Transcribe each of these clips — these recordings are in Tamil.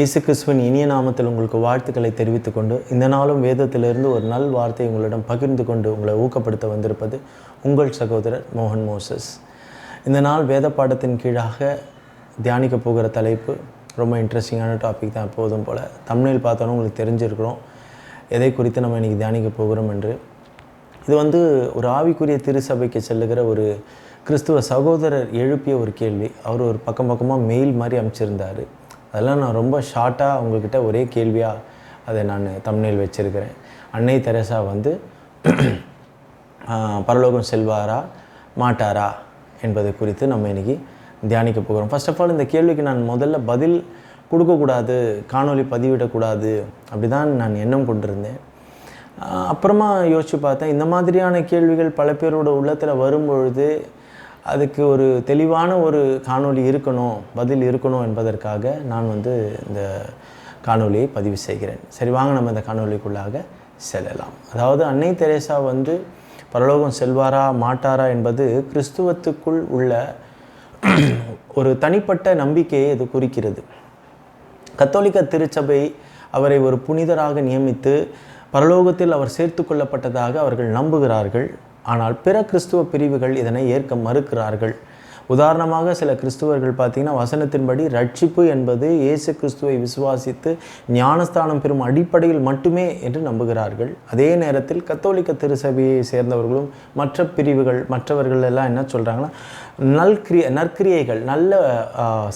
இயேசு கிறிஸ்துவின் இனிய நாமத்தில் உங்களுக்கு வாழ்த்துக்களை தெரிவித்துக் கொண்டு இந்த நாளும் வேதத்திலிருந்து ஒரு நல் வார்த்தை உங்களிடம் பகிர்ந்து கொண்டு உங்களை ஊக்கப்படுத்த வந்திருப்பது உங்கள் சகோதரர் மோகன் மோசஸ். இந்த நாள் வேத பாடத்தின் கீழாக தியானிக்க போகிற தலைப்பு ரொம்ப இன்ட்ரெஸ்டிங்கான டாபிக் தான். எப்போதும் போல் தம்ப்நெயில் பார்த்தோன்னா உங்களுக்கு தெரிஞ்சிருக்கிறோம் எதை குறித்து நம்ம இன்றைக்கி தியானிக்க போகிறோம் என்று. இது ஒரு ஆவிக்குரிய திருச்சபைக்கு செல்லுகிற ஒரு கிறிஸ்துவ சகோதரர் எழுப்பிய ஒரு கேள்வி. அவர் ஒரு பக்கமாக மெயில் மாதிரி அமைச்சிருந்தார். அதெல்லாம் நான் ரொம்ப ஷார்ட்டாக உங்கள்கிட்ட ஒரே கேள்வியாக அதை நான் தம்ப்நெயில் வச்சுருக்கிறேன். அன்னை தெரசா பரலோகம் செல்வாரா மாட்டாரா என்பதை குறித்து நம்ம இன்றைக்கி தியானிக்க போகிறோம். ஃபர்ஸ்ட் ஆஃப் ஆல் இந்த கேள்விக்கு நான் முதல்ல பதில் கொடுக்கக்கூடாது, காணொலி பதிவிடக்கூடாது அப்படி தான் நான் எண்ணம் கொண்டிருந்தேன். அப்புறமா யோசித்து பார்த்தேன், இந்த மாதிரியான கேள்விகள் பல பேரோட உள்ளத்தில் வரும்பொழுது அதுக்கு ஒரு தெளிவான ஒரு காணொளி இருக்கணும், பதில் இருக்கணும் என்பதற்காக நான் இந்த காணொளியை பதிவு செய்கிறேன். சரி, வாங்க நம்ம இந்த காணொளிக்குள்ளாக செல்லலாம். அதாவது அன்னை தெரசா பரலோகம் செல்வாரா மாட்டாரா என்பது கிறிஸ்துவத்துக்குள் உள்ள ஒரு தனிப்பட்ட நம்பிக்கையை இது குறிக்கிறது. கத்தோலிக்க திருச்சபை அவரை ஒரு புனிதராக நியமித்து பரலோகத்தில் அவர் சேர்த்து கொள்ளப்பட்டதாக அவர்கள் நம்புகிறார்கள். ஆனால் பிற கிறிஸ்துவ பிரிவுகள் இதனை ஏற்க மறுக்கிறார்கள். உதாரணமாக சில கிறிஸ்துவர்கள் பார்த்திங்கன்னா வசனத்தின்படி ரட்சிப்பு என்பது இயேசு கிறிஸ்துவை விசுவாசித்து ஞானஸ்தானம் பெறும் அடிப்படையில் மட்டுமே என்று நம்புகிறார்கள். அதே நேரத்தில் கத்தோலிக்க திருச்சபையை சேர்ந்தவர்களும் மற்ற பிரிவுகள் மற்றவர்கள் எல்லாம் என்ன சொல்கிறாங்கன்னா, நற்கிரியைகள் நல்ல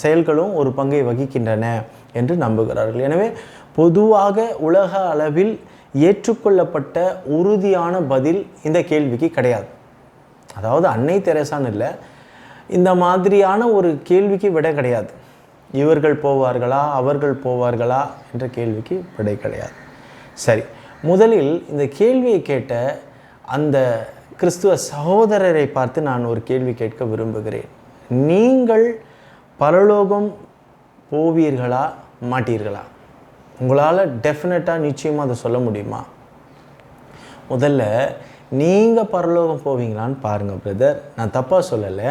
செயல்களும் ஒரு பங்கை வகிக்கின்றன என்று நம்புகிறார்கள். எனவே பொதுவாக உலக அளவில் ஏற்றுக்கொள்ளப்பட்ட உறுதியான பதில் இந்த கேள்விக்கு கிடையாது. அதாவது அன்னை தெரசான்னு இல்லை, இந்த மாதிரியான ஒரு கேள்விக்கு விடை கிடையாது. இவர்கள் போவார்களா அவர்கள் போவார்களா என்ற கேள்விக்கு விடை கிடையாது. சரி, முதலில் இந்த கேள்வியை கேட்ட அந்த கிறிஸ்துவ சகோதரரை பார்த்து நான் ஒரு கேள்வி கேட்க விரும்புகிறேன். நீங்கள் பரலோகம் போவீர்களா மாட்டீர்களா? உங்களால் டெஃபினட்டாக நிச்சயமாக அதை சொல்ல முடியுமா? முதல்ல நீங்கள் பரலோகம் போவீங்களான்னு பாருங்கள் பிரதர். நான் தப்பாக சொல்லலை.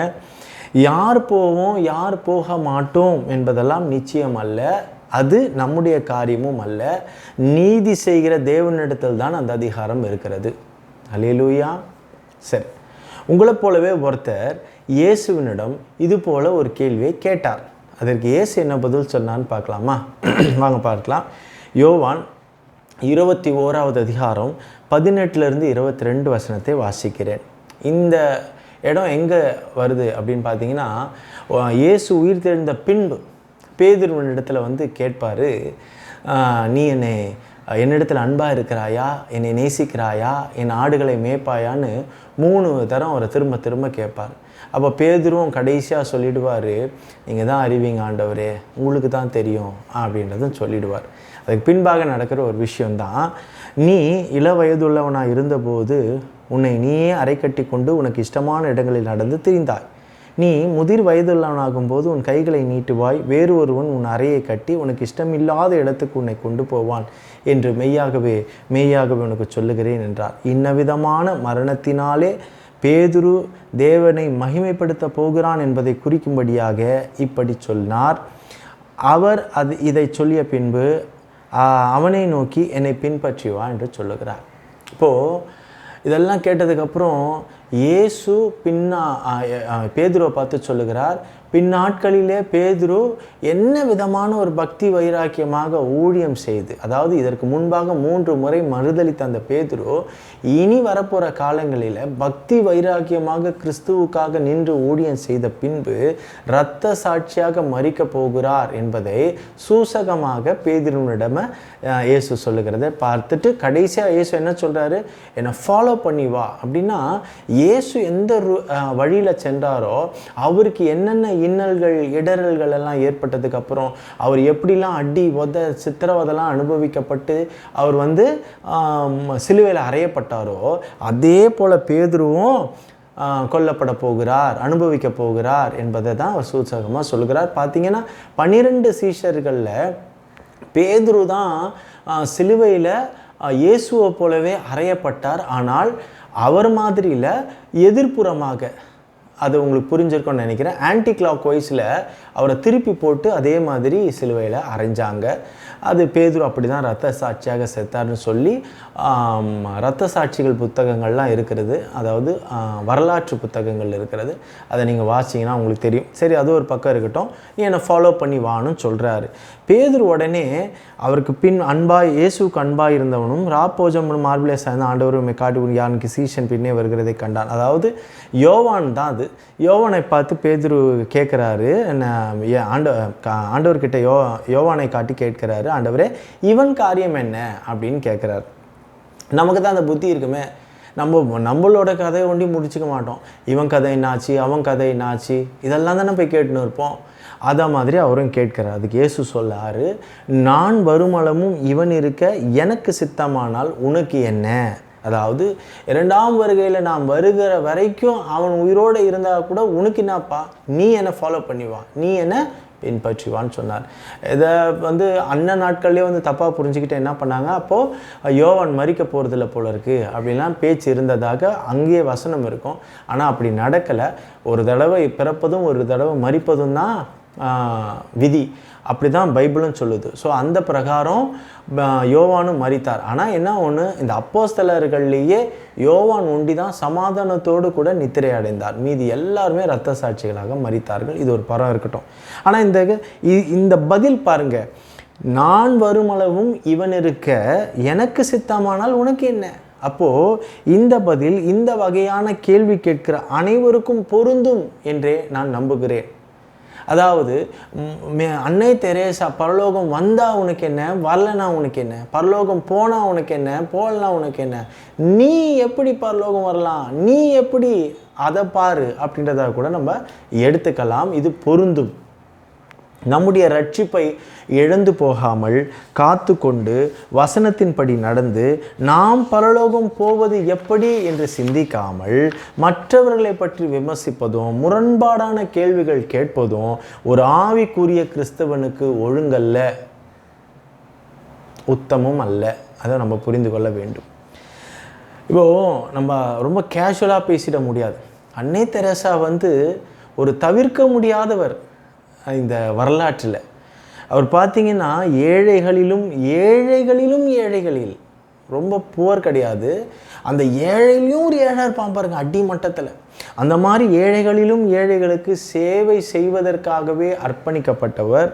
யார் போவோம் யார் போக மாட்டோம் என்பதெல்லாம் நிச்சயம் அல்ல, அது நம்முடைய காரியமும் அல்ல. நீதி செய்கிற தேவனிடத்தில் தான் அந்த அதிகாரம் இருக்கிறது. அல்லேலூயா. சரி, உங்களைப் போலவே ஒருத்தர் இயேசுவினிடம் இது போல் ஒரு கேள்வியை கேட்டார். அதற்கு இயேசு என்ன பதில் சொன்னான்னு பார்க்கலாமா? வாங்க பார்க்கலாம். யோவான் 21வது அதிகாரம் 18லிருந்து 22 வசனத்தை வாசிக்கிறேன். இந்த இடம் எங்கே வருது அப்படின்னு பார்த்தீங்கன்னா, இயேசு உயிர் தெழுந்த பின்பு பேதுருவினிடத்தில் கேட்பார், நீ என்னிடத்தில் அன்பாக இருக்கிறாயா, என்னை நேசிக்கிறாயா, என் ஆடுகளை மேய்ப்பாயான்னு 3 தரம் அவரை திரும்ப திரும்ப கேட்பார். அப்போ பேதுருவும் கடைசியாக சொல்லிடுவார், நீங்கள் தான் அறிவீங்க ஆண்டவரே, உங்களுக்கு தான் தெரியும் அப்படின்றதும் சொல்லிடுவார். அதுக்கு பின்பாக நடக்கிற ஒரு விஷயந்தான், நீ இள வயதுள்ளவனாக இருந்தபோது உன்னை நீயே அரை கட்டி கொண்டு உனக்கு இஷ்டமான இடங்களில் நடந்து திரிந்தாய். நீ முதிர் வயதுள்ளவனாகும்போது உன் கைகளை நீட்டுவாய், வேறு ஒருவன் உன் அறையை கட்டி உனக்கு இஷ்டமில்லாத இடத்துக்கு உன்னை கொண்டு போவான் என்று மெய்யாகவே உனக்கு சொல்லுகிறேன் என்றார். இன்னவிதமான மரணத்தினாலே பேதுரு தேவனை மகிமைப்படுத்த போகிறான் என்பதை குறிக்கும்படியாக இப்படி சொன்னார். அவர் இதை சொல்லிய பின்பு அவனை நோக்கி என்னை பின்பற்றி வா என்று சொல்லுகிறார். இப்போது இதெல்லாம் கேட்டதுக்கப்புறம் இயேசு பேதுருவை பார்த்து சொல்லுகிறார், பின்னாட்களிலே பேதுரு என்ன விதமான ஒரு பக்தி வைராக்கியமாக ஊழியம் செய்து, அதாவது இதற்கு முன்பாக 3 முறை மறுதளித்த அந்த பேதுரு இனி வரப்போகிற காலங்களில் பக்தி வைராக்கியமாக கிறிஸ்துவுக்காக நின்று ஊழியம் செய்த பின்பு இரத்த சாட்சியாக மரிக்க போகிறார் என்பதை சூசகமாக பேதுருவினிடம் இயேசு சொல்லுகிறதை பார்த்துட்டு கடைசியாக இயேசு என்ன சொல்கிறாரு, என்னை ஃபாலோ பண்ணி வா அப்படின்னா, இயேசு எந்த வழியில் சென்றாரோ அவருக்கு என்னென்ன இன்னல்கள் இடரல்கள் எல்லாம் ஏற்பட்டதுக்கு அப்புறம் அவர் எப்படிலாம் அடி சித்திரவதெல்லாம் அனுபவிக்கப்பட்டு அவர் சிலுவையில் அறையப்பட்டாரோ அதே போல் பேதுருவும் கொல்லப்பட போகிறார், அனுபவிக்க போகிறார் என்பதை தான் அவர் சூசகமாக சொல்கிறார். பார்த்தீங்கன்னா 12 சீஷர்களில் பேதுரு தான் சிலுவையில் இயேசுவை போலவே அறையப்பட்டார். ஆனால் அவர் மாதிரியில் எதிர்ப்புறமாக அது உங்களுக்கு புரிஞ்சிருக்கும்னு நினைக்கிறேன். ஆன்டி கிளாக் வைஸில் அவரை திருப்பி போட்டு அதே மாதிரி சிலுவையில் அரைஞ்சாங்க. அது பேதுரு அப்படி தான் இரத்த சாட்சியாக செத்தார்னு சொல்லி இரத்த சாட்சிகள் புத்தகங்கள்லாம் இருக்கிறது, அதாவது வரலாற்று புத்தகங்கள் இருக்கிறது. அதை நீங்கள் வாசிங்கன்னா உங்களுக்கு தெரியும். சரி, அது ஒரு பக்கம் இருக்கட்டும், நீ என்னை ஃபாலோ பண்ணி வான்னு சொல்கிறாரு. பேதுரு உடனே அவருக்கு பின் இயேசுக்கு அன்பாக இருந்தவனும் ராப்போஜம் மார்பிளே சாய்ந்த ஆண்டவர் உம்மை காட்டி யானுக்கு சீஷன் பின்னே வருகிறதை கண்டான். அதாவது யோவான் தான் அது. யோவானை பார்த்து பேதுரு கேட்குறாரு, என்ன ஆண்டவர்கிட்ட யோவானை காட்டி கேட்கிறாரு, ஆண்டவரே இவன் காரியம் என்ன அப்படின்னு கேட்குறாரு. நமக்கு தான் அந்த புத்தி இருக்குமே, நம்மளோட கதையை ஒண்டி முடிச்சுக்க மாட்டோம். இவன் கதை என்னாச்சு, அவன் கதை என்னாச்சு, இதெல்லாம் தானே போய் கேட்டுன்னு இருப்போம். அதை மாதிரி அவரும் கேட்கிறார். அதுக்கு இயேசு சொல்லாரு, நான் வருமளவும் இவன் இருக்க எனக்கு சித்தமானால் உனக்கு என்ன? அதாவது 2ஆம் வருகையில் நான் வருகிற வரைக்கும் அவன் உயிரோடு இருந்தால் கூட உனக்கு என்னப்பா, நீ என்னை ஃபாலோ பண்ணிவா, நீ என்னை பின்பற்றிவான்னு சொன்னார். இதை அண்ணன் நாட்கள்லேயே தப்பாக புரிஞ்சுக்கிட்டு என்ன பண்ணாங்க, அப்போது யோவான் மரிக்க போகிறதில்ல போல இருக்குது அப்படின்லாம் பேச்சு இருந்ததாக அங்கேயே வசனம் இருக்கும். ஆனால் அப்படி நடக்கலை. ஒரு தடவை பிறப்பதும் ஒரு தடவை மரிப்பதும் தான் விதி, அப்படி தான் பைபிளும் சொல்லுது. ஸோ அந்த பிரகாரம் யோவானும் மரித்தார். ஆனால் என்ன ஒன்று, இந்த அப்போஸ்தலர்கள்லேயே யோவான் ஒண்டி தான் சமாதானத்தோடு கூட நித்திரை அடைந்தார். மீதி எல்லாருமே இரத்த சாட்சிகளாக மரித்தார்கள். இது ஒரு பரம் இருக்கட்டும். ஆனால் இந்த பதில் பாருங்க, நான் வருமளவும் இவன் இருக்க எனக்கு சித்தமானால் உனக்கு என்ன? அப்போது இந்த பதில் இந்த வகையான கேள்வி கேட்கிற அனைவருக்கும் பொருந்தும் என்றே நான் நம்புகிறேன். அதாவது அன்னை தெரேசா பரலோகம் வந்தால் உனக்கு என்ன, வரலனா உனக்கு என்ன, பரலோகம் போனால் உனக்கு என்ன, போகலனா உனக்கு என்ன, நீ எப்படி பரலோகம் வரலாம், நீ எப்படி அதை பாரு அப்படின்றத கூட நம்ம எடுத்துக்கலாம். இது பொருந்தும். நம்முடைய ரட்சிப்பை இழந்து போகாமல் காத்து கொண்டு வசனத்தின்படி நடந்து நாம் பரலோகம் போவது எப்படி என்று சிந்திக்காமல் மற்றவர்களை பற்றி விமர்சிப்பதும் முரண்பாடான கேள்விகள் கேட்பதும் ஒரு ஆவிக்குரிய கிறிஸ்தவனுக்கு ஒழுங்கல்ல, உத்தமும் அல்ல. அதை நம்ம புரிந்து கொள்ள வேண்டும். இப்போது நம்ம ரொம்ப கேஷுவலாக பேசிட முடியாது. அன்னை தெரேசா ஒரு தவிர்க்க முடியாதவர் இந்த வரலாற்றில். அவர் பார்த்தீங்கன்னா ஏழைகளிலும் ஏழைகளில் ரொம்ப புவர் கிடையாது, அந்த ஏழையிலையும் ஒரு ஏழை இருப்பான் பாருங்க, அடிமட்டத்தில். அந்த மாதிரி ஏழைகளிலும் ஏழைகளுக்கு சேவை செய்வதற்காகவே அர்ப்பணிக்கப்பட்டவர்.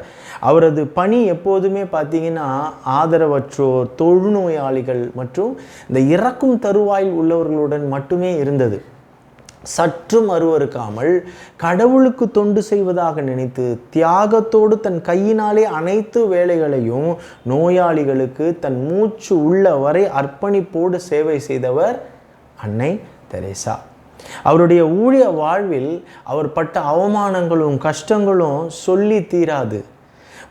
அவரது பணி எப்போதுமே பார்த்தீங்கன்னா ஆதரவற்றோர், தொழுநோயாளிகள் மற்றும் இந்த இறக்கும் தருவாயில் உள்ளவர்களுடன் மட்டுமே இருந்தது. சற்றும் அருவருக்காமல் கடவுளுக்கு தொண்டு செய்வதாக நினைத்து தியாகத்தோடு தன் கையினாலே அனைத்து வேலைகளையும் நோயாளிகளுக்கு தன் மூச்சு உள்ள வரை அர்ப்பணிப்போடு சேவை செய்தவர் அன்னை தெரேசா. அவருடைய ஊழிய வாழ்வில் அவர் பட்ட அவமானங்களும் கஷ்டங்களும் சொல்லி தீராது.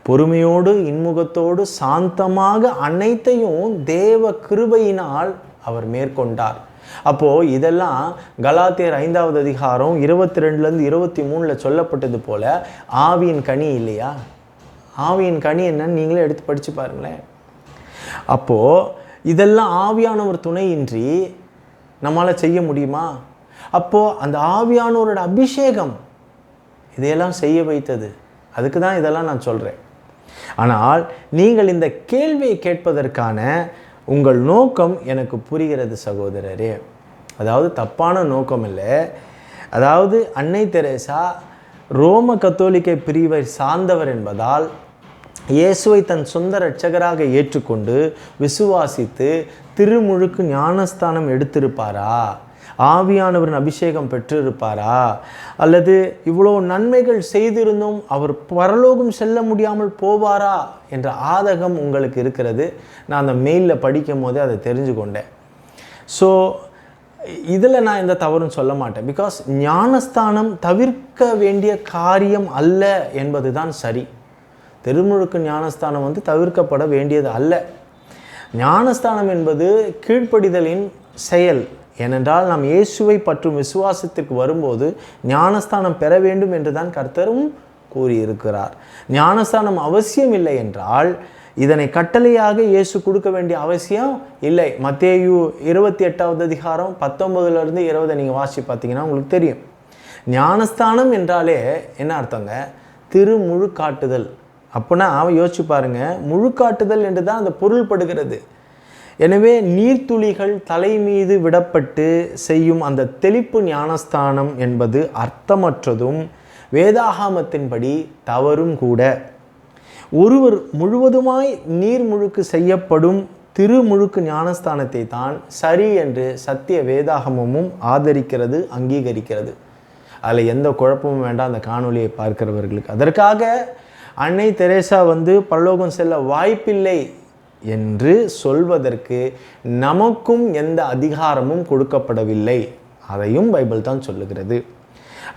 பொறுமையோடு இன்முகத்தோடு சாந்தமாக அனைத்தையும் தேவ கிருபையினால் அவர் மேற்கொண்டார். அப்போது இதெல்லாம் கலாத்தியர் 5ஆவது அதிகாரம் 22லேருந்து 23 சொல்லப்பட்டது போல ஆவியின் கனி இல்லையா? ஆவியின் கனி என்னன்னு நீங்களே எடுத்து படித்து பாருங்களேன். அப்போது இதெல்லாம் ஆவியானவர் துணையின்றி நம்மளால் செய்ய முடியுமா? அப்போது அந்த ஆவியானவரோட அபிஷேகம் இதையெல்லாம் செய்ய வைத்தது. அதுக்கு தான் இதெல்லாம் நான் சொல்கிறேன். ஆனால் நீங்கள் இந்த கேள்வியை கேட்பதற்கான உங்கள் நோக்கம் எனக்கு புரிகிறது சகோதரரே. அதாவது தப்பான நோக்கம் இல்லை. அதாவது அன்னை தெரேசா ரோம கத்தோலிக்க பிரிவை சார்ந்தவர் என்பதால் இயேசுவை தன் சொந்த இரட்சகராக ஏற்றுக்கொண்டு விசுவாசித்து திருமுழுக்கு ஞானஸ்தானம் எடுத்திருப்பாரா, ஆவியானவரின் அபிஷேகம் பெற்றிருப்பாரா, அல்லது இவ்வளோ நன்மைகள் செய்திருந்தும் அவர் பரலோகம் செல்ல முடியாமல் போவாரா என்ற ஆதகம் உங்களுக்கு இருக்கிறது. நான் அந்த மெயிலில் படிக்கும் போதே அதை தெரிஞ்சு கொண்டேன். ஸோ இதில் நான் எந்த தவறும் சொல்ல மாட்டேன். பிகாஸ் ஞானஸ்தானம் தவிர்க்க வேண்டிய காரியம் அல்ல என்பது தான் சரி. திருமுழுக்கு ஞானஸ்தானம் தவிர்க்கப்பட வேண்டியது அல்ல. ஞானஸ்தானம் என்பது கீழ்ப்படிதலின் செயல். ஏனென்றால் நாம் இயேசுவை பற்றும் விசுவாசத்திற்கு வரும்போது ஞானஸ்தானம் பெற வேண்டும் என்று தான் கர்த்தரும் கூறியிருக்கிறார். ஞானஸ்தானம் அவசியம் இல்லை என்றால் இதனை கட்டளையாக இயேசு கொடுக்க வேண்டிய அவசியம் இல்லை. மத்தேயு 28வது அதிகாரம் 19லேருந்து 20 நீங்கள் வாசி பார்த்தீங்கன்னா உங்களுக்கு தெரியும். ஞானஸ்தானம் என்றாலே என்ன அர்த்தங்க? திருமுழுக்காட்டுதல். அப்போனா யோசிச்சு பாருங்க, முழுக்காட்டுதல் என்று தான் அந்த பொருள்படுகிறது. எனவே நீர்த்துளிகள் தலை மீது விடப்பட்டு செய்யும் அந்த தெளிப்பு ஞானஸ்தானம் என்பது அர்த்தமற்றதும் வேதாகமத்தின்படி தவறும் கூட. ஒருவர் முழுவதுமாய் நீர் முழுக்கு செய்யப்படும் திருமுழுக்கு ஞானஸ்தானத்தை தான் சரி என்று சத்திய வேதாகமமும் ஆதரிக்கிறது, அங்கீகரிக்கிறது. அதில் எந்த குழப்பமும் வேண்டாம் அந்த காணொலியை பார்க்கிறவர்களுக்கு. அதற்காக அன்னை தெரேசா பரலோகம் செல்ல வாய்ப்பில்லை என்று சொல்வதற்கு நமக்கும் எந்த அதிகாரமும் கொடுக்கப்படவில்லை. அதையும் பைபிள் தான் சொல்லுகிறது.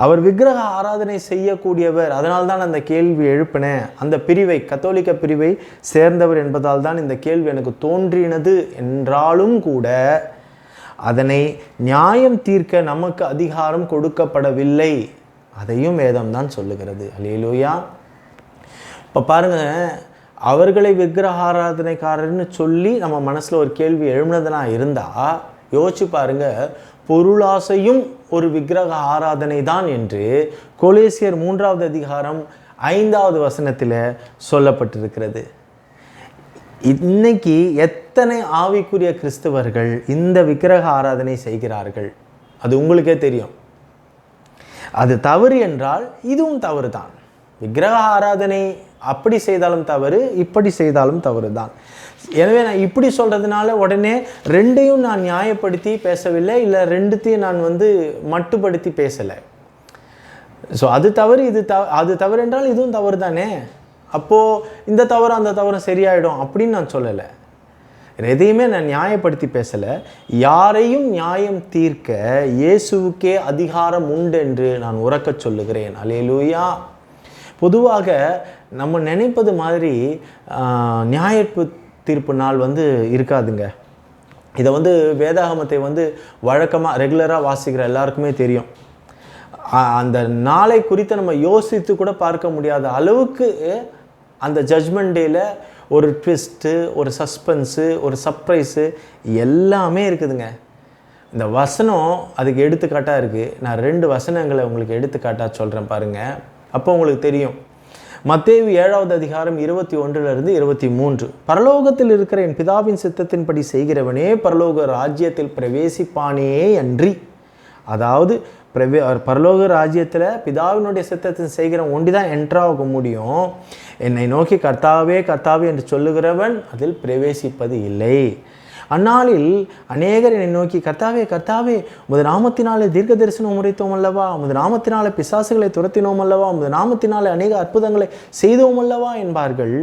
அவர் விக்கிரக ஆராதனை செய்யக்கூடியவர். அதனால் தான் அந்த கேள்வி எழுப்பினேன். அந்த பிரிவை, கத்தோலிக்க பிரிவை சேர்ந்தவர் என்பதால் தான் இந்த கேள்வி எனக்கு தோன்றினது என்றாலும் கூட அதனை நியாயம் தீர்க்க நமக்கு அதிகாரம் கொடுக்கப்படவில்லை. அதையும் வேதம் தான் சொல்லுகிறது. அல்லேலூயா. இப்போ பாருங்கள், அவர்களை விக்கிரக ஆராதனைக்காரர்னு சொல்லி நம்ம மனசில் ஒரு கேள்வி எழுப்பினதுனா இருந்தால் யோசிச்சு பாருங்கள், பொருளாசையும் ஒரு விக்கிரக ஆராதனை தான் என்று கொலேசியர் 3வது அதிகாரம் 5வது வசனத்தில் சொல்லப்பட்டிருக்கிறது. இன்னைக்கு எத்தனை ஆவிக்குரிய கிறிஸ்தவர்கள் இந்த விக்கிரக ஆராதனை செய்கிறார்கள்? அது உங்களுக்கே தெரியும். அது தவறு என்றால் இதுவும் தவறு தான். விக்கிரக ஆராதனை அப்படி செய்தாலும் தவறு, இப்படி செய்தாலும் தவறு தான். எனவே நான் இப்படி சொல்கிறதுனால உடனே ரெண்டையும் நான் நியாயப்படுத்தி பேசவில்லை, இல்லை ரெண்டுத்தையும் நான் மட்டுப்படுத்தி பேசலை. ஸோ அது தவறு, அது தவறு என்றால் இதுவும் தவறு தானே. அப்போது இந்த தவறு அந்த தவறு சரியாயிடும் அப்படின்னு நான் சொல்லலை. எதையுமே நான் நியாயப்படுத்தி பேசலை. யாரையும் நியாயம் தீர்க்க இயேசுவுக்கே அதிகாரம் உண்டு என்று நான் உரக்க சொல்லுகிறேன். அல்லேலூயா. பொதுவாக நம்ம நினைப்பது மாதிரி நியாயப்பு தீர்ப்பு நாள் இருக்காதுங்க. இதை வேதாகமத்தை வழக்கமாக ரெகுலராக வாசிக்கிற எல்லாருக்குமே தெரியும். அந்த நாளை குறித்து நம்ம யோசித்து கூட பார்க்க முடியாத அளவுக்கு அந்த ஜட்ஜ்மெண்ட் டேயில் ஒரு ட்விஸ்ட்டு, ஒரு சஸ்பென்ஸு, ஒரு சர்ப்ரைஸு எல்லாமே இருக்குதுங்க. இந்த வசனம் அதுக்கு எடுத்துக்காட்டாக இருக்குது. நான் 2 வசனங்களை உங்களுக்கு எடுத்துக்காட்டாக சொல்கிறேன் பாருங்கள். அப்போ உங்களுக்கு தெரியும். மத்தேயு 7வது அதிகாரம் 21 - 23. பரலோகத்தில் இருக்கிற என் பிதாவின் சித்தத்தின்படி செய்கிறவனே பரலோக ராஜ்யத்தில் பிரவேசிப்பானே அன்றி. அதாவது பரலோக ராஜ்யத்தில் பிதாவினுடைய சித்தத்தை செய்கிறவன் ஒண்டி தான் என்ட்ராக முடியும். என்னை நோக்கி கர்த்தாவே கர்த்தாவே என்று சொல்லுகிறவன் அதில் பிரவேசிப்பது இல்லை. அந்நாளில் அநேகர் என்னை நோக்கி கர்த்தாவே கர்த்தாவே உமது நாமத்தினாலே தீர்க்க தரிசனம் உரைத்தோம் அல்லவா, உமது நாமத்தினாலே பிசாசுகளை துரத்தினோம் அல்லவா, உமது நாமத்தினாலே அநேக அற்புதங்களை செய்தோம் அல்லவா என்பார்கள்.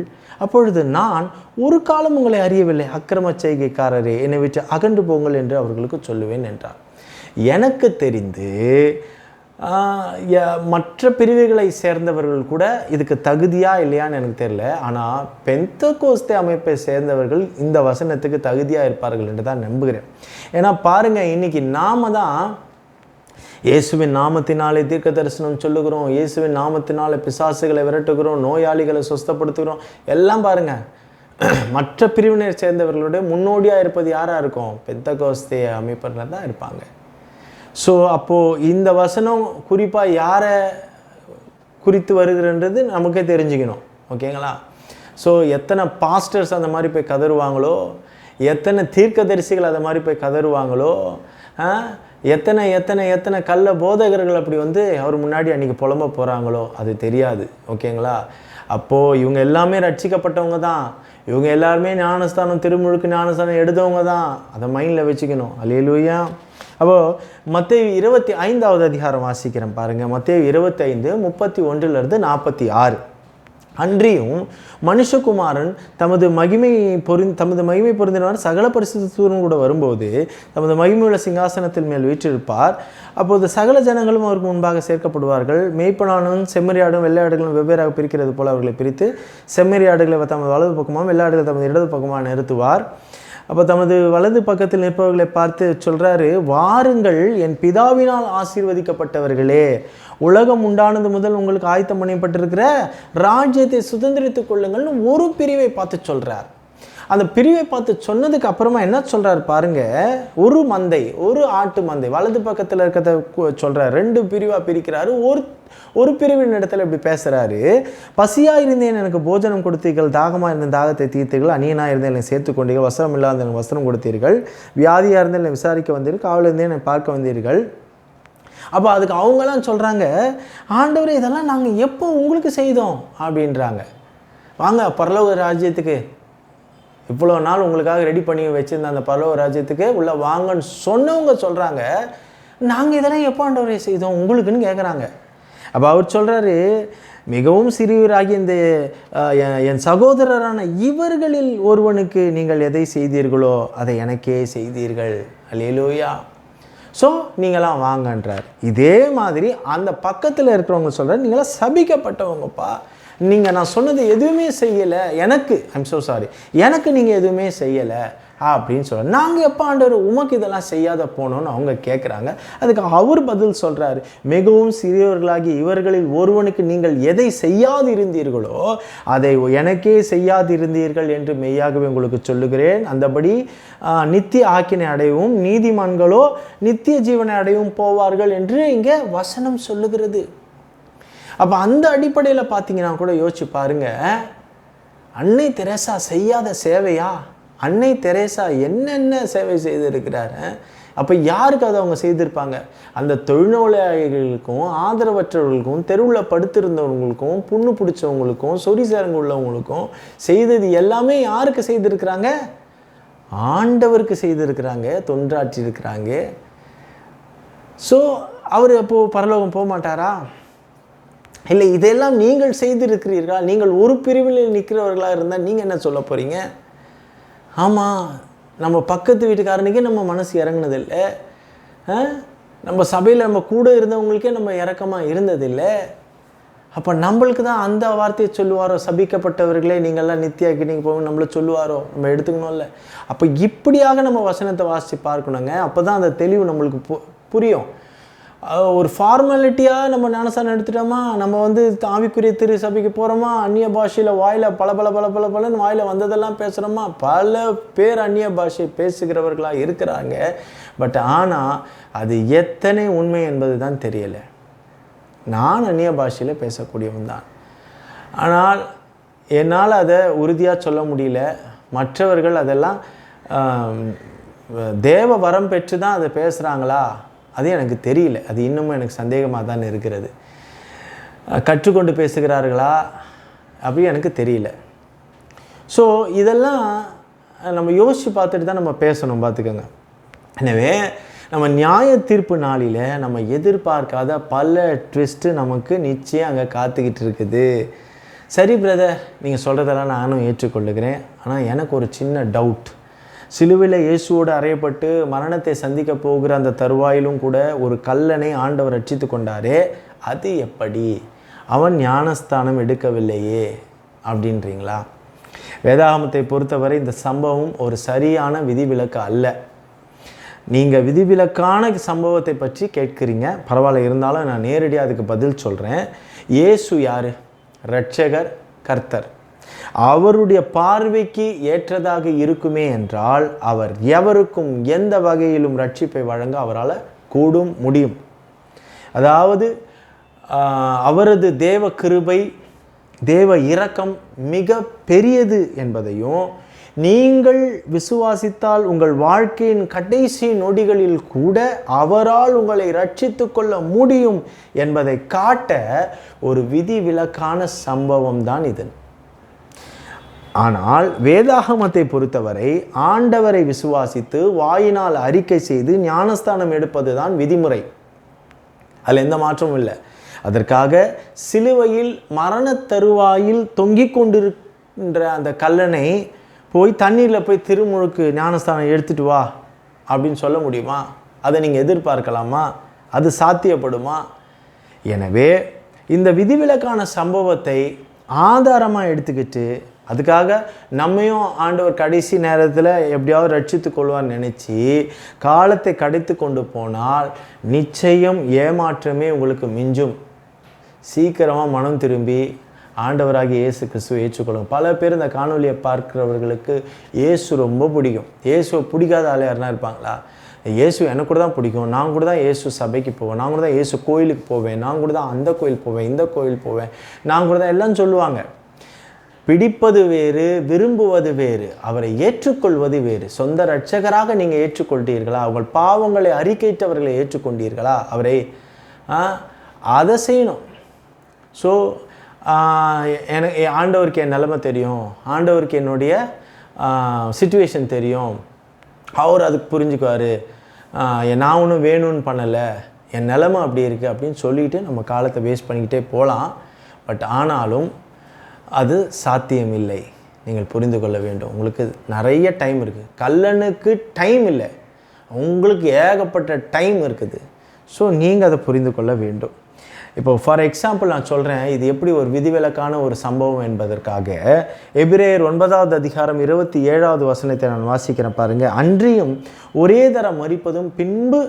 அப்பொழுது நான் ஒரு காலம் உங்களை அறியவில்லை, அக்கிரம செய்கைக்காரரே என்னை விட்டு அகன்று போங்கள் என்று அவர்களுக்கு சொல்லுவேன் என்றார். எனக்கு தெரிந்து மற்ற பிரிவுகளை சேர்ந்தவர்கள் கூட இதுக்கு தகுதியா இல்லையான்னு எனக்கு தெரியல. ஆனால் பெந்தகோஸ்தே அமைப்பை சேர்ந்தவர்கள் இந்த வசனத்துக்கு தகுதியாக இருப்பார்கள் என்று தான் நம்புகிறேன். ஏன்னா பாருங்கள், இன்னைக்கு நாம தான் இயேசுவின் நாமத்தினாலே தீர்க்க தரிசனம் சொல்லுகிறோம், இயேசுவின் நாமத்தினாலே பிசாசுகளை விரட்டுகிறோம், நோயாளிகளை சுஸ்தப்படுத்துகிறோம். எல்லாம் பாருங்கள், மற்ற பிரிவினர் சேர்ந்தவர்களுடைய முன்னோடியாக இருப்பது யாராக இருக்கும்? பெந்தகோஸ்தே அமைப்பினர் தான் இருப்பாங்க. ஸோ அப்போது இந்த வசனம் குறிப்பாக யாரை குறித்து வருகிறன்றது நமக்கே தெரிஞ்சுக்கணும். ஓகேங்களா? ஸோ எத்தனை பாஸ்டர்ஸ் அந்த மாதிரி போய் கதறுவாங்களோ, எத்தனை தீர்க்கதரிசிகள் அதை மாதிரி போய் கதறுவாங்களோ, எத்தனை எத்தனை எத்தனை கள்ள போதகர்கள் அப்படி அவர் முன்னாடி அன்றைக்கி புலம்ப போகிறாங்களோ அது தெரியாது. ஓகேங்களா? அப்போது இவங்க எல்லாமே ரட்சிக்கப்பட்டவங்க தான், இவங்க எல்லாருமே ஞானஸ்தானம், திருமுழுக்கு ஞானஸ்தானம் எடுத்தவங்க தான். அதை மைண்டில் வச்சுக்கணும். அல்லேலூயா. அப்போது மத்தேயு 25வது அதிகாரம் வாசிக்கிறேன் பாருங்கள். மத்தேயு 25 31 - 46. அன்றியும் மனுஷகுமாரன் தமது மகிமை பொருந்தினார் சகல பரிசுத்தத்துடன் கூட வரும்போது தமது மகிமையுள்ள சிங்காசனத்தில் மேல் வீற்றிருப்பார். அப்போது சகல ஜனங்களும் அவருக்கு முன்பாக சேர்க்கப்படுவார்கள். மேய்ப்பனானும் செம்மறியாடும் வெள்ளை ஆடுகளும் வெவ்வேறாக பிரிக்கிறது போல அவர்களை பிரித்து செம்மறி ஆடுகளை தமது வலது பக்கமாக வெள்ளை ஆடுகளை தமது இடது பக்கமாக நிறுத்துவார். அப்போ தமது வலது பக்கத்தில் நிற்பவர்களை பார்த்து சொல்கிறாரு, வாருங்கள் என் பிதாவினால் ஆசீர்வதிக்கப்பட்டவர்களே, உலகம் உண்டானது முதல் உங்களுக்கு ஆயத்தம் பண்ணப்பட்டிருக்கிற ராஜ்யத்தை சுதந்திரித்துக் கொள்ளுங்கள்னு ஒரு பிரிவை பார்த்து சொல்கிறார். அந்த பிரிவை பார்த்து சொன்னதுக்கு அப்புறமா என்ன சொல்கிறார் பாருங்க, ஒரு மந்தை, ஒரு ஆட்டு மந்தை வலது பக்கத்தில் இருக்கிறத சொல்கிறார். 2 பிரிவாக பிரிக்கிறாரு. ஒரு பிரிவின் இடத்துல இப்படி பேசுகிறாரு. பசியாக இருந்தேன் எனக்கு போஜனம் கொடுத்தீர்கள், தாகமாக இருந்தேன் தாகத்தை தீர்த்தீர்கள், அந்நியனாக இருந்தேன் என்னை சேர்த்து கொண்டீர்கள், வஸ்திரம் இல்லாத எனக்கு வஸ்திரம் கொடுத்தீர்கள், வியாதியாக இருந்தேன் என்னை விசாரிக்க வந்தீர்கள், காவலில் இருந்தேன் என்னை பார்க்க வந்தீர்கள். அப்போ அதுக்கு அவங்களாம் சொல்கிறாங்க, ஆண்டவரே இதெல்லாம் நாங்கள் எப்போ உங்களுக்கு செய்தோம் அப்படின்றாங்க. வாங்க பரலோக ராஜ்யத்துக்கு, இவ்வளோ நாள் உங்களுக்காக ரெடி பண்ணி வச்சுருந்த அந்த பரலோக ராஜ்யத்துக்கு உள்ளே வாங்கன்னு சொன்னவங்க சொல்கிறாங்க, நாங்கள் இதெல்லாம் எப்போ ஆண்டவரே செய்தோம் உங்களுக்குன்னு கேட்குறாங்க. அப்போ அவர் சொல்கிறாரு, மிகவும் சிறியவராகி இந்த என் சகோதரரான இவர்களில் ஒருவனுக்கு நீங்கள் எதை செய்தீர்களோ அதை எனக்கே செய்தீர்கள். அல்லேலூயா. ஸோ நீங்களாம் வாங்கன்றார். இதே மாதிரி அந்த பக்கத்தில் இருக்கிறவங்க சொல்கிறார், நீங்களாம் சபிக்கப்பட்டவங்கப்பா, நீங்கள் நான் சொன்னது எதுவுமே செய்யலை, எனக்கு நீங்கள் எதுவுமே செய்யலை அப்படின்னு சொல்கிறார். நாங்கள் எப்போ ஆண்டவர் உமக்கு இதெல்லாம் செய்யாத போனோன்னு அவங்க கேட்குறாங்க. அதுக்கு அவர் பதில் சொல்கிறாரு, மிகவும் சிறியவர்களாகி இவர்களில் ஒருவனுக்கு நீங்கள் எதை செய்யாதிருந்தீர்களோ அதை எனக்கே செய்யாதிருந்தீர்கள் என்று மெய்யாகவே உங்களுக்கு சொல்லுகிறேன். அந்தபடி நித்திய ஆக்கினை அடையவும் நீதிமான்களோ நித்திய ஜீவனை அடையவும் போவார்கள் என்று இங்கே வசனம் சொல்லுகிறது. அப்போ அந்த அடிப்படையில் பார்த்தீங்கன்னா கூட யோசிச்சு பாருங்க, அன்னை தெரேசா செய்யாத சேவையா? அன்னை தெரேசா என்னென்ன சேவை செய்திருக்கிறார். அப்போ யாருக்கு அதை அவங்க செய்திருப்பாங்க? அந்த தொழில்நோயாளிகளுக்கும் ஆதரவற்றவர்களுக்கும் தெருவில் படுத்திருந்தவங்களுக்கும் புண்ணு பிடிச்சவங்களுக்கும் சொறி சேரங்கு உள்ளவங்களுக்கும் செய்தது எல்லாமே யாருக்கு செய்திருக்கிறாங்க? ஆண்டவருக்கு செய்திருக்கிறாங்க, தொண்டாற்றியிருக்கிறாங்க. ஸோ அவர் அப்போது பரலோகம் போக மாட்டாரா? இல்லை, இதெல்லாம் நீங்கள் செய்திருக்கிறீர்களா? நீங்கள் ஒரு பிரிவில் நிற்கிறவர்களாக இருந்தால் நீங்கள் என்ன சொல்ல போகிறீங்க? ஆமாம், நம்ம பக்கத்து வீட்டுக்காரனுக்கே நம்ம மனசு இறங்குனதில்லை, நம்ம சபையில் நம்ம கூட இருந்தவங்களுக்கே நம்ம இறக்கமாக இருந்ததில்லை. அப்போ நம்மளுக்கு தான் அந்த வார்த்தையை சொல்லுவாரோ, சபிக்கப்பட்டவர்களே நீங்கள்லாம் நித்தியாக்கி நீங்கள் போக நம்மளை சொல்லுவாரோ, நம்ம எடுத்துக்கணும்ல. அப்போ இப்படியாக நம்ம வசனத்தை வாசித்து பார்க்கணுங்க. அப்போ தான் அந்த தெளிவு நம்மளுக்கு புரியும். ஒரு ஃபார்மாலிட்டியாக நம்ம ஞானஸ்தானம் எடுத்துட்டோமா, நம்ம ஆவிக்குரிய திரு சபைக்கு போகிறோமா, அந்நிய பாஷையில் வாயில் பலன்னு வாயில் வந்ததெல்லாம் பேசுகிறோமா. பல பேர் அந்நிய பாஷை பேசுகிறவர்களாக இருக்கிறாங்க. பட் ஆனால் அது எத்தனை உண்மை என்பது தான் தெரியலை. நான் அந்நிய பாஷையில் பேசக்கூடியவன் தான், ஆனால் என்னால் அதை உறுதியாக சொல்ல முடியல. மற்றவர்கள் அதெல்லாம் தேவ வரம் பெற்று தான் அதை பேசுகிறாங்களா, அது எனக்கு தெரியல. அது இன்னமும் எனக்கு சந்தேகமாக தான் இருக்கிறது. கற்றுக்கொண்டு பேசுகிறார்களா அப்படி எனக்கு தெரியல. ஸோ இதெல்லாம் நம்ம யோசித்து பார்த்துட்டு தான் நம்ம பேசணும், பார்த்துக்கோங்க. எனவே நம்ம நியாய தீர்ப்பு நாளில் நம்ம எதிர்பார்க்காத பல ட்விஸ்ட்டு நமக்கு நிச்சயம் அங்கே காத்துக்கிட்டு இருக்குது. சரி பிரதர், நீங்கள் சொல்கிறதெல்லாம் நானும் ஏற்றுக்கொள்ளுகிறேன். ஆனால் எனக்கு ஒரு சின்ன டவுட். சிலுவையில் இயேசுவோடு அறையப்பட்டு மரணத்தை சந்திக்க போகிற அந்த தருவாயிலும் கூட ஒரு கல்லனை ஆண்டவர் ரட்சித்து கொண்டாரே, அது எப்படி? அவன் ஞானஸ்தானம் எடுக்கவில்லையே அப்படின்றீங்களா? வேதாகமத்தை பொறுத்தவரை இந்த சம்பவம் ஒரு சரியான விதிவிலக்கு அல்ல. நீங்கள் விதிவிலக்கான சம்பவத்தை பற்றி கேட்குறீங்க, பரவாயில்ல. இருந்தாலும் நான் நேரடியாக அதுக்கு பதில் சொல்கிறேன். இயேசு யார்? இரட்சகர், கர்த்தர். அவருடைய பார்வைக்கு ஏற்றதாக இருக்குமே என்றால் அவர் எவருக்கும் எந்த வகையிலும் ரட்சிப்பை வழங்க அவரால் கூடும் முடியும். அதாவது அவரது தேவ கிருபை, தேவ இரக்கம் மிக பெரியது என்பதையும், நீங்கள் விசுவாசித்தால் உங்கள் வாழ்க்கையின் கடைசி நொடிகளில் கூட அவரால் உங்களை ரட்சித்து கொள்ள முடியும் என்பதை காட்ட ஒரு விதிவிலக்கான சம்பவம் தான் இது. ஆனால் வேதாகமத்தை பொறுத்தவரை ஆண்டவரை விசுவாசித்து வாயினால் அறிக்கை செய்து ஞானஸ்தானம் எடுப்பது தான் விதிமுறை. அதில் எந்த மாற்றமும் இல்லை. அதற்காக சிலுவையில் மரண தருவாயில் தொங்கிக் கொண்டிருக்கின்ற அந்த கல்லனை போய் தண்ணீரில் போய் திருமுழுக்கு ஞானஸ்தானம் எடுத்துட்டு வா அப்படின்னு சொல்ல முடியுமா? அதை நீங்கள் எதிர்பார்க்கலாமா? அது சாத்தியப்படுமா? எனவே இந்த விதிவிலக்கான சம்பவத்தை ஆதாரமாக எடுத்துக்கிட்டு அதுக்காக நம்மையும் ஆண்டவர் கடைசி நேரத்தில் எப்படியாவது ரட்சித்து கொள்வார்னு நினச்சி காலத்தை கடைத்து கொண்டு போனால் நிச்சயம் ஏமாற்றமே உங்களுக்கு மிஞ்சும். சீக்கிரமாக மனம் திரும்பி ஆண்டவராகிய இயேசு கிறிஸ்துவை ஏற்றுக்கொள்ளுங்க. பல பேர் இந்த காணொலியை பார்க்குறவர்களுக்கு இயேசு ரொம்ப பிடிக்கும். இயேசுவை பிடிக்காத ஆள் யாருனா இருப்பாங்களா? இயேசு எனக்கு கூட தான் பிடிக்கும், நான் கூட தான் இயேசு சபைக்கு போவேன், நான் கூட தான் இயேசு கோயிலுக்கு போவேன், நான் கூட தான் அந்த கோயில் போவேன், இந்த கோயில் போவேன், நான் கூட தான் எல்லாம் சொல்லுவாங்க. பிடிப்பது வேறு, விரும்புவது வேறு, அவரை ஏற்றுக்கொள்வது வேறு. சொந்த இரட்சகராக நீங்கள் ஏற்றுக்கொண்டீர்களா? உங்கள் பாவங்களை அறிக்கையிட்டவர்களை ஏற்றுக்கொண்டீர்களா? அவரை அதை செய்யணும். ஸோ எனக்கு ஆண்டவருக்கு என் நிலைமை தெரியும், ஆண்டவருக்கு என்னுடைய சிச்சுவேஷன் தெரியும், அவர் அதுக்கு புரிஞ்சுக்குவார், நான் ஒன்றும் வேணும்னு பண்ணலை, என் நிலைமை அப்படி இருக்குது அப்படின்னு சொல்லிவிட்டு நம்ம காலத்தை வேஸ்ட் பண்ணிக்கிட்டே போகலாம். பட் ஆனாலும் அது சாத்தியமில்லை. நீங்கள் புரிந்து கொள்ள வேண்டும். உங்களுக்கு நிறைய டைம் இருக்குது. கல்லனுக்கு டைம் இல்லை, உங்களுக்கு ஏகப்பட்ட டைம் இருக்குது. ஸோ நீங்கள் அதை புரிந்து கொள்ள வேண்டும். இப்போ ஃபார் எக்ஸாம்பிள் நான் சொல்கிறேன், இது எப்படி ஒரு விதிவிலக்கான ஒரு சம்பவம் என்பதற்காக எபிரேயர் 9வது அதிகாரம் 27வது வசனத்தை நான் வாசிக்கிறேன் பாருங்கள். அன்றியும் ஒரே தரம் மரிப்பதும் பின்பு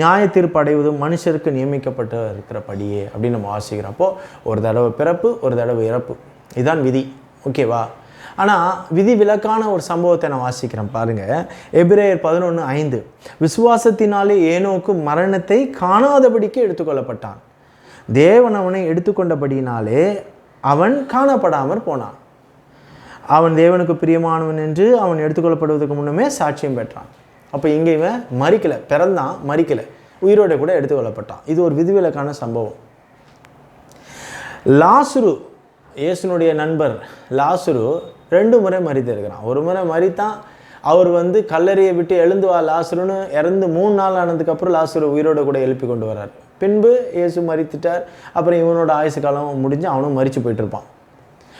நியாய தீர்ப்பு அடைவதும் மனுஷருக்கு நியமிக்கப்பட்டு இருக்கிறபடியே அப்படின்னு நம்ம வாசிக்கிறோம். அப்போது ஒரு தடவை பிறப்பு, ஒரு தடவை இறப்பு, இதுதான் விதி. ஓகேவா? ஆனால் விதி விலக்கான ஒரு சம்பவத்தை நான் வாசிக்கிறேன் பாருங்கள். எபிரேயர் 11:5 விசுவாசத்தினாலே ஏனோக்கு மரணத்தை காணாதபடிக்கு எடுத்துக்கொள்ளப்பட்டான். தேவன் அவனை எடுத்துக்கொண்டபடியினாலே அவன் காணப்படாமற் போனான். அவன் தேவனுக்கு பிரியமானவன் என்று அவன் எடுத்துக்கொள்ளப்படுவதற்கு முன்னமே சாட்சியம் பெற்றான். அப்போ இங்கே இவன் மறிக்கலை, பிறந்தான், மறிக்கலை, உயிரோட கூட எடுத்துக்கொள்ளப்பட்டான். இது ஒரு விதிவிலக்கான சம்பவம். லாசுரு, இயேசுனுடைய நண்பர் லாசுரு 2 முறை மரித்திருக்கிறான். ஒரு முறை மரித்தான், அவர் கல்லறையை விட்டு எழுந்து வா லாசுருன்னு இறந்து 3 நாள் ஆனதுக்கப்புறம் லாசுரு உயிரோட கூட எழுப்பி கொண்டு வர்றார். பின்பு இயேசு மரித்துட்டார். அப்புறம் இவனோட ஆயுசு காலம் முடிஞ்சு அவனும் மரித்து போயிட்டுருப்பான்.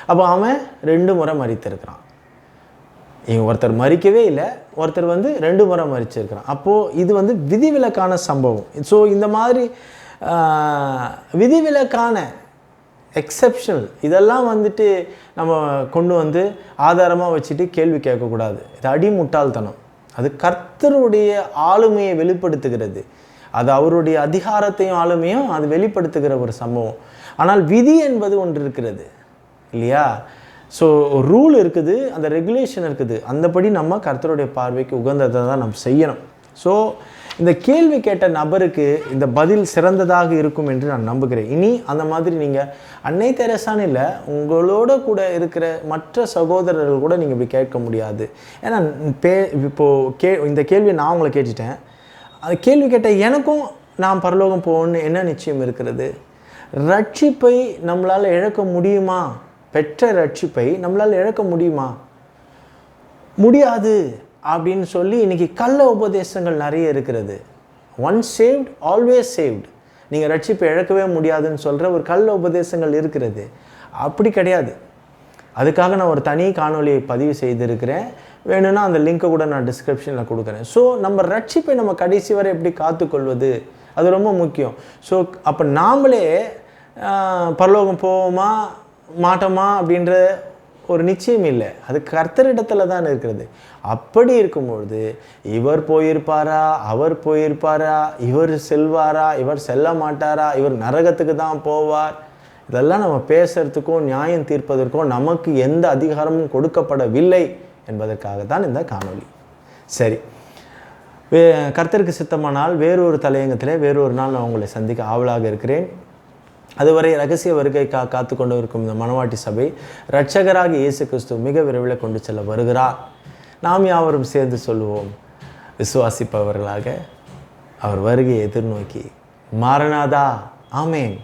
அப்போ அவன் 2 முறை மரித்திருக்கிறான். இவன் ஒருத்தர் மறிக்கவே இல்லை, ஒருத்தர் 2 முறை மரிச்சிருக்கிறான். அப்போது இது விதிவிலக்கான சம்பவம். ஸோ இந்த மாதிரி விதிவிலக்கான எக்ஸப்ஷனல் இதெல்லாம் நம்ம கொண்டு ஆதாரமாக வச்சுட்டு கேள்வி கேட்கக்கூடாது. இது அடிமுட்டாள்தனம். அது கர்த்தருடைய ஆளுமையை வெளிப்படுத்துகிறது. அது அவருடைய அதிகாரத்தையும் ஆளுமையும் அது வெளிப்படுத்துகிற ஒரு சம்பவம். ஆனால் விதி என்பது ஒன்று இருக்கிறது இல்லையா? ஸோ ரூல் இருக்குது, அந்த ரெகுலேஷன் இருக்குது. அந்தபடி நம்ம கர்த்தருடைய பார்வைக்கு உகந்ததை தான் நம்ம செய்யணும். ஸோ இந்த கேள்வி கேட்ட நபருக்கு இந்த பதில் சிறந்ததாக இருக்கும் என்று நான் நம்புகிறேன். இனி அந்த மாதிரி நீங்கள் அன்னை தெரசான்னு இல்லை, உங்களோட கூட இருக்கிற மற்ற சகோதரர்கள் கூட நீங்கள் இப்படி கேட்க முடியாது. ஏன்னா இப்போது இந்த கேள்வியை நான் உங்களை கேட்டுட்டேன். அந்த கேள்வி கேட்ட எனக்கும் நான் பரலோகம் போகணுன்னு என்ன நிச்சயம் இருக்கிறது? ரட்சிப்பை நம்மளால் இழக்க முடியுமா? பெற்ற ரட்சிப்பை நம்மளால் இழக்க முடியுமா? முடியாது அப்படின்னு சொல்லி இன்றைக்கி கள்ள உபதேசங்கள் நிறைய இருக்கிறது. ஒன்ஸ் சேவ்ட் ஆல்வேஸ் சேவ்ட், நீங்கள் ரட்சிப்பை இழக்கவே முடியாதுன்னு சொல்கிற ஒரு கள்ள உபதேசங்கள் இருக்கிறது. அப்படி கிடையாது. அதுக்காக நான் ஒரு தனி காணொலியை பதிவு செய்திருக்கிறேன். வேணும்னா அந்த லிங்க்கை கூட நான் டிஸ்கிரிப்ஷனில் கொடுக்குறேன். ஸோ நம்ம ரட்சிப்பை நம்ம கடைசி வரை எப்படி காத்துக்கொள்வது, அது ரொம்ப முக்கியம். ஸோ அப்போ நாமளே பரலோகம் போவோமா மாட்டோமா அப்படின்ற ஒரு நிச்சயம் இல்லை. அது கர்த்தரிடத்தில் தான் இருக்கிறது. அப்படி இருக்கும்பொழுது இவர் போயிருப்பாரா, அவர் போயிருப்பாரா, இவர் செல்வாரா, இவர் செல்ல மாட்டாரா, இவர் நரகத்துக்கு தான் போவார், இதெல்லாம் நம்ம பேசுகிறதுக்கும் நியாயம் தீர்ப்பதற்கும் நமக்கு எந்த அதிகாரமும் கொடுக்கப்படவில்லை என்பதற்காக தான் இந்த காணொளி. சரி, கர்த்தருக்கு சித்தமானால் வேறொரு தலையங்கத்திலே வேறொரு நாள் நான் உங்களை சந்திக்க ஆவலாக இருக்கிறேன். அதுவரை ரகசிய வருகை காத்து கொண்டு இருக்கும் இந்த மணவாட்டி சபை இரட்சகராக இயேசு கிறிஸ்து மிக விரைவில் கொண்டு செல்ல வருகிறார். நாம் யாவரும் சேர்ந்து சொல்லுவோம், விசுவாசிப்பவர்களாக அவர் வருகையை எதிர்நோக்கி, மாரநாதா, ஆமேன்.